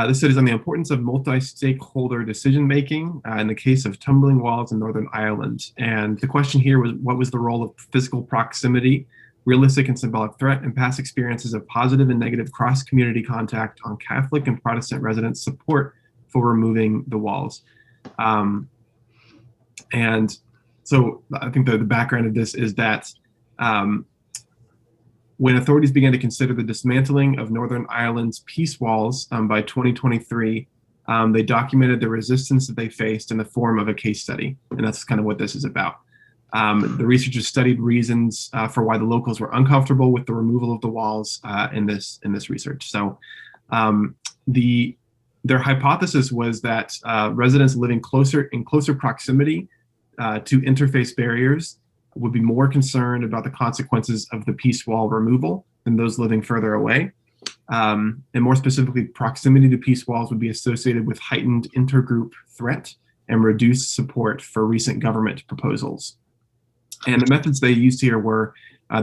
This study is on the importance of multi-stakeholder decision-making in the case of tumbling walls in Northern Ireland. And the question here was, what was the role of physical proximity, realistic and symbolic threat, and past experiences of positive and negative cross-community contact on Catholic and Protestant residents' support for removing the walls? And so I think the background of this is that when authorities began to consider the dismantling of Northern Ireland's peace walls by 2023, they documented the resistance that they faced in the form of a case study. And that's kind of what this is about. The researchers studied reasons for why the locals were uncomfortable with the removal of the walls in this research. So their hypothesis was that residents living in closer proximity to interface barriers would be more concerned about the consequences of the peace wall removal than those living further away. And more specifically, proximity to peace walls would be associated with heightened intergroup threat and reduced support for recent government proposals. And the methods they used here were,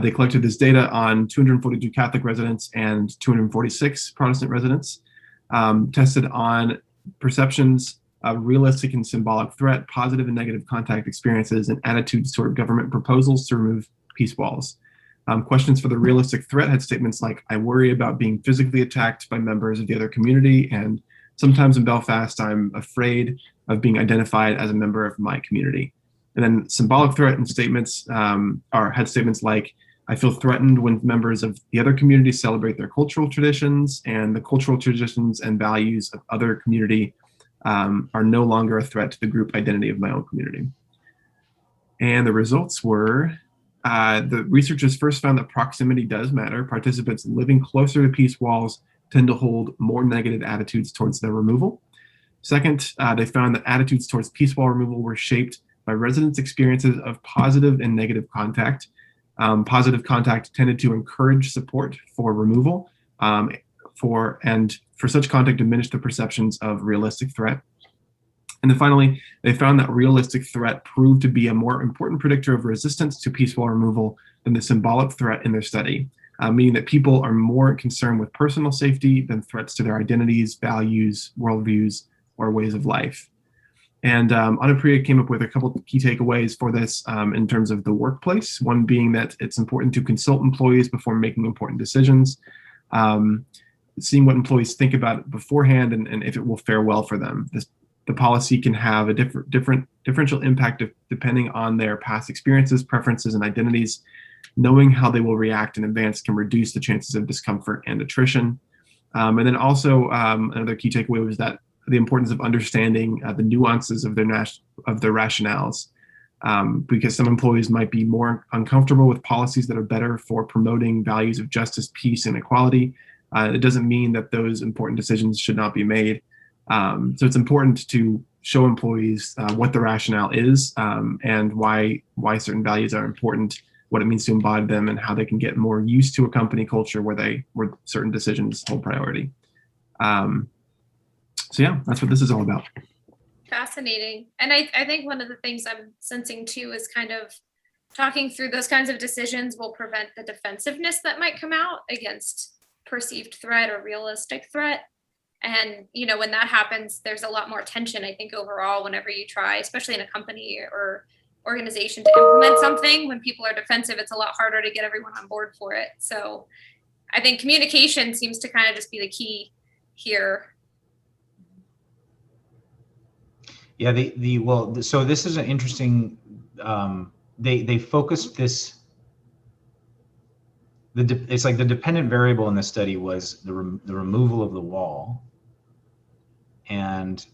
they collected this data on 242 Catholic residents and 246 Protestant residents, tested on perceptions of realistic and symbolic threat, positive and negative contact experiences, and attitudes toward government proposals to remove peace walls. Questions for the realistic threat had statements like, I worry about being physically attacked by members of the other community, and sometimes in Belfast, I'm afraid of being identified as a member of my community. And then symbolic threat and statements had statements like, I feel threatened when members of the other community celebrate their cultural traditions, and the cultural traditions and values of other community are no longer a threat to the group identity of my own community. And the results were, the researchers first found that proximity does matter. Participants living closer to peace walls tend to hold more negative attitudes towards their removal. Second, they found that attitudes towards peace wall removal were shaped by residents' experiences of positive and negative contact. Positive contact tended to encourage support for removal, for such contact diminish the perceptions of realistic threat. And then finally, they found that realistic threat proved to be a more important predictor of resistance to peace wall removal than the symbolic threat in their study, meaning that people are more concerned with personal safety than threats to their identities, values, worldviews, or ways of life. And Anupriya came up with a couple of key takeaways for this in terms of the workplace, one being that it's important to consult employees before making important decisions. Seeing what employees think about it beforehand and if it will fare well for them. The policy can have a differential impact depending on their past experiences, preferences, and identities. Knowing how they will react in advance can reduce the chances of discomfort and attrition. And then also another key takeaway was that the importance of understanding the nuances of their rationales, because some employees might be more uncomfortable with policies that are better for promoting values of justice, peace, and equality. It doesn't mean that those important decisions should not be made. So it's important to show employees what the rationale is and why certain values are important, what it means to embody them, and how they can get more used to a company culture where certain decisions hold priority. So yeah, that's what this is all about. Fascinating. And I think one of the things I'm sensing too is kind of talking through those kinds of decisions will prevent the defensiveness that might come out against perceived threat or realistic threat. And, when that happens, there's a lot more tension, I think, overall, whenever you try, especially in a company or organization, to implement something. When people are defensive, it's a lot harder to get everyone on board for it. So I think communication seems to kind of just be the key here. Yeah, so this is an interesting, they focused this, it's like the dependent variable in this study was the removal of the wall. And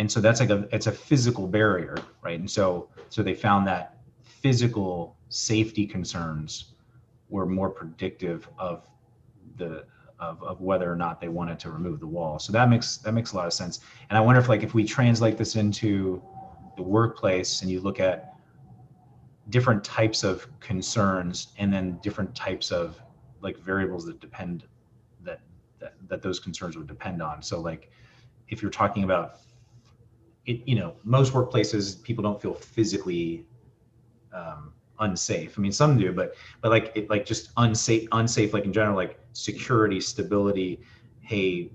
so that's it's a physical barrier, right? And so they found that physical safety concerns were more predictive of whether or not they wanted to remove the wall. So that makes a lot of sense. And I wonder if we translate this into the workplace and you look at different types of concerns and then different types of variables that depend that those concerns would depend on. So if you're talking about it, most workplaces, people don't feel physically unsafe. I mean, some do, but just unsafe, in general, security, stability, hey,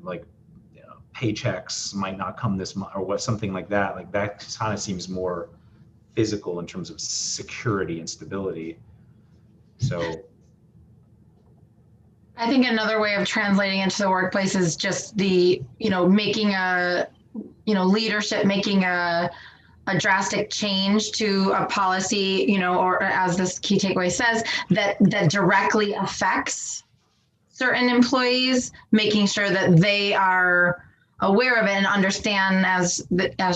paychecks might not come this month or what, something like that. Like that kind of seems more physical in terms of security and stability. So I think another way of translating into the workplace is just the, making a, leadership, making a drastic change to a policy, or as this key takeaway says, that directly affects certain employees, making sure that they are aware of it and understand, as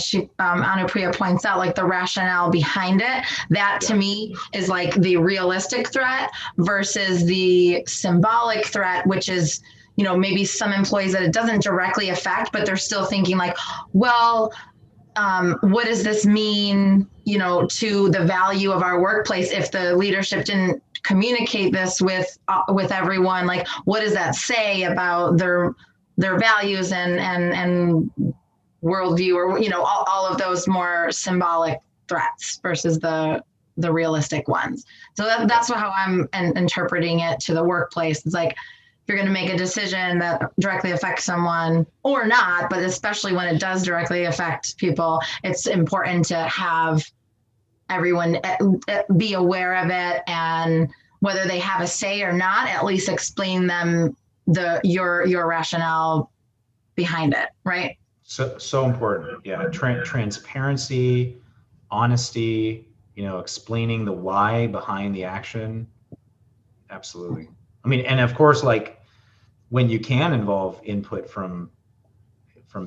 she Anupriya points out, like the rationale behind it. That to me is like the realistic threat versus the symbolic threat, which is, maybe some employees that it doesn't directly affect, but they're still thinking like, well, what does this mean, to the value of our workplace if the leadership didn't communicate this with everyone? Like, what does that say about their values and worldview, or all of those more symbolic threats versus the realistic ones. So that's how I'm interpreting it to the workplace. It's like, if you're going to make a decision that directly affects someone or not, but especially when it does directly affect people, it's important to have everyone be aware of it, and whether they have a say or not, at least explain them your rationale behind it, right? So important. Yeah. Transparency, honesty, explaining the why behind the action. Absolutely. I mean, and of course, like when you can involve input from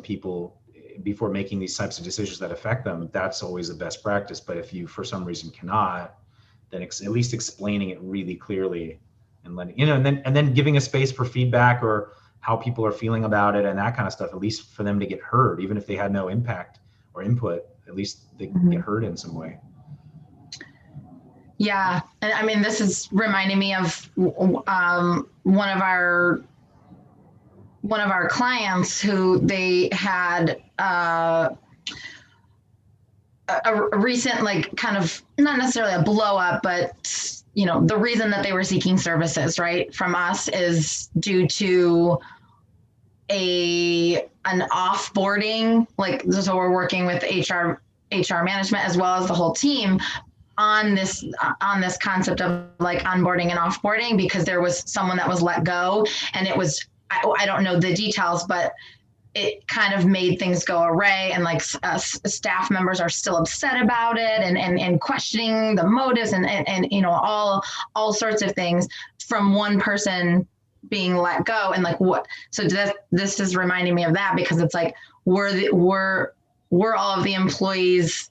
people before making these types of decisions that affect them, that's always the best practice. But if you, for some reason, cannot, then at least explaining it really clearly and letting, and then giving a space for feedback or how people are feeling about it and that kind of stuff, at least for them to get heard, even if they had no impact or input, at least they can get heard in some way. Yeah. And I mean, this is reminding me of one of our clients who they had a recent, like, kind of not necessarily a blow up, but the reason that they were seeking services, right, from us is due to an offboarding. Like, so we're working with HR management as well as the whole team on this concept of like onboarding and offboarding, because there was someone that was let go, and it was, I don't know the details, but it kind of made things go awry, and like staff members are still upset about it and questioning the motives and all sorts of things from one person being let go. And like, what, so this is reminding me of that, because it's like, were all of the employees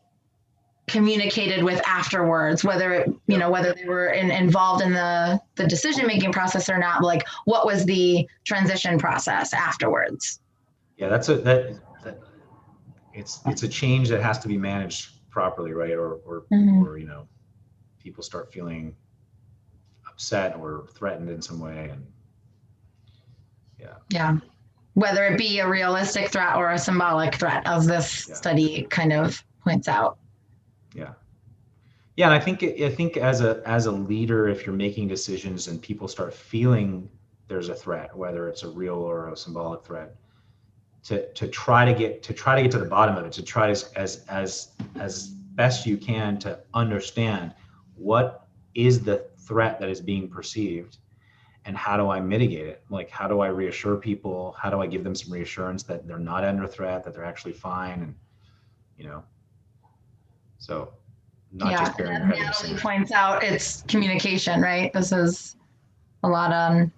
communicated with afterwards, whether whether they were involved in the decision-making process or not, like what was the transition process afterwards? Yeah, it's a change that has to be managed properly, right? Or people start feeling upset or threatened in some way, and yeah, whether it be a realistic threat or a symbolic threat, as this study kind of points out. And I think as a leader, if you're making decisions and people start feeling there's a threat, whether it's a real or a symbolic threat, to try to get to the bottom of it, to try as best you can to understand what is the threat that is being perceived and how do I mitigate it? Like, how do I reassure people? How do I give them some reassurance that they're not under threat, that they're actually fine? And, so not just burying your head in the sand. Natalie points out it's communication, right? This is a lot on